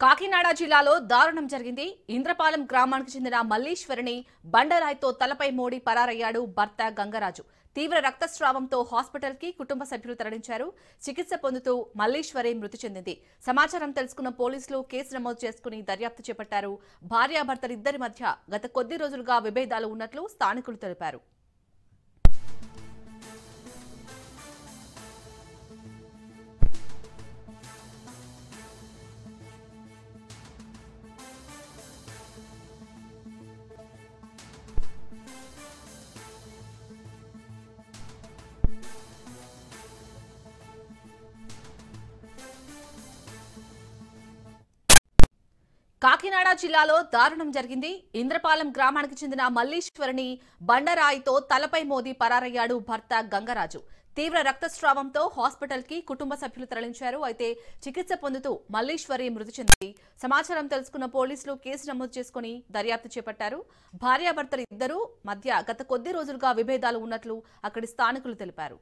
కాకినాడ జిల్లాలో దారుణం జరిగింది. ఇంద్రపాలెం గ్రామానికి చెందిన మల్లీశ్వరిని బండరాయితో తలపై మోడి పరారయ్యాడు భర్త గంగరాజు. తీవ్ర రక్తస్రావంతో హాస్పిటల్ కి కుటుంబ సభ్యులు తరలించారు. చికిత్స పొందుతూ మల్లీశ్వరి మృతి చెందింది. సమాచారం తెలుసుకున్న పోలీసులు కేసు నమోదు చేసుకుని దర్యాప్తు చేపట్టారు. భార్యాభర్తలిద్దరి మధ్య గత కొద్ది రోజులుగా విభేదాలు ఉన్నట్లు స్థానికులు తెలిపారు. కాకినాడ జిల్లాలో దారుణం జరిగింది. ఇంద్రపాలెం గ్రామానికి చెందిన మల్లీశ్వరిని బండరాయితో తలపై మోది పరారయ్యాడు భర్త గంగరాజు. తీవ్ర రక్తస్రావంతో హాస్పిటల్ కి కుటుంబ సభ్యులు తరలించారు. అయితే చికిత్స పొందుతూ మల్లీశ్వరి మృతి చెందింది. సమాచారం తెలుసుకున్న పోలీసులు కేసు నమోదు చేసుకుని దర్యాప్తు చేపట్టారు. భార్యాభర్తలు ఇద్దరు మధ్య గత కొద్ది రోజులుగా విభేదాలు ఉన్నట్లు అక్కడి స్థానికులు తెలిపారు.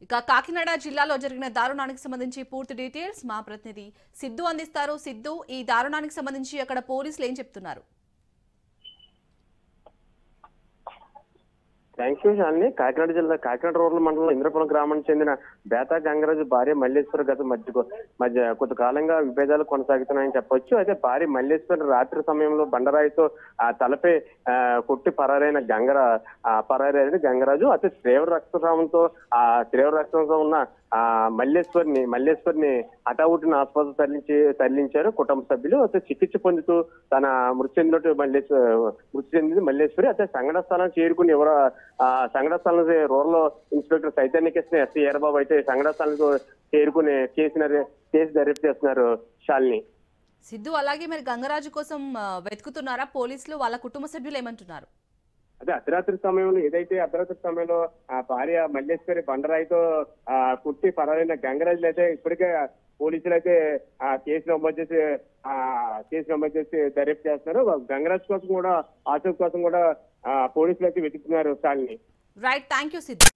ఇక కాకినాడ జిల్లాలో జరిగిన దారుణానికి సంబంధించి పూర్తి డీటెయిల్స్ మా ప్రతినిధి సిద్ధు అందిస్తారు. సిద్ధు, ఈ దారుణానికి సంబంధించి అక్కడ పోలీసులు ఏం చెప్తున్నారు? Thank you Shalini. కాకినాడ జిల్లా కాకినాడ రూరల్ మండలం ఇంద్రపురం గ్రామానికి చెందిన బేతా గంగరాజు భార్య మల్లేశ్వరి గత మధ్య కొంతకాలంగా విభేదాలు కొనసాగుతున్నాయని చెప్పొచ్చు. అయితే భార్య మల్లేశ్వరి రాత్రి సమయంలో బండరాయితో ఆ తలపై కొట్టి పరారైన గంగరాజు అతి తీవ్ర రక్తస్రావంతో ఉన్న మల్లేశ్వరిని హఠావుటిన ఆసుపత్రి తరలించారు కుటుంబ సభ్యులు. అయితే చికిత్స పొందుతూ తన మృతి చెందింది మల్లేశ్వరి. అయితే సంఘటన స్థలం చేరుకుని సంఘటన స్థలం రూరల్ ఇన్స్పెక్టర్ చైతన్యకృష్ణ ఎస్సీ ఏరబాబు అయితే సంఘటన స్థలానికి చేరుకుని కేసు దర్యాప్తు చేస్తున్నారు. శాలిని, సిద్ధు, అలాగే మరి గంగరాజు కోసం వెతుకుతున్నారా పోలీసులు? వాళ్ళ కుటుంబ సభ్యులు ఏమంటున్నారు? అదే అర్ధరాత్రి సమయంలో ఆ భార్య మల్లేశ్వరి బండరాయితో కుట్టి పరారైన గంగరాజులు అయితే ఇప్పటికే పోలీసులు అయితే కేసు నమోదు చేసి దర్యాప్తు చేస్తున్నారు. గంగరాజు కోసం కూడా ఆచూకీ కోసం కూడా పోలీసులు అయితే వెతుకుతున్నారు. Shalini, right, thank you Siddhu.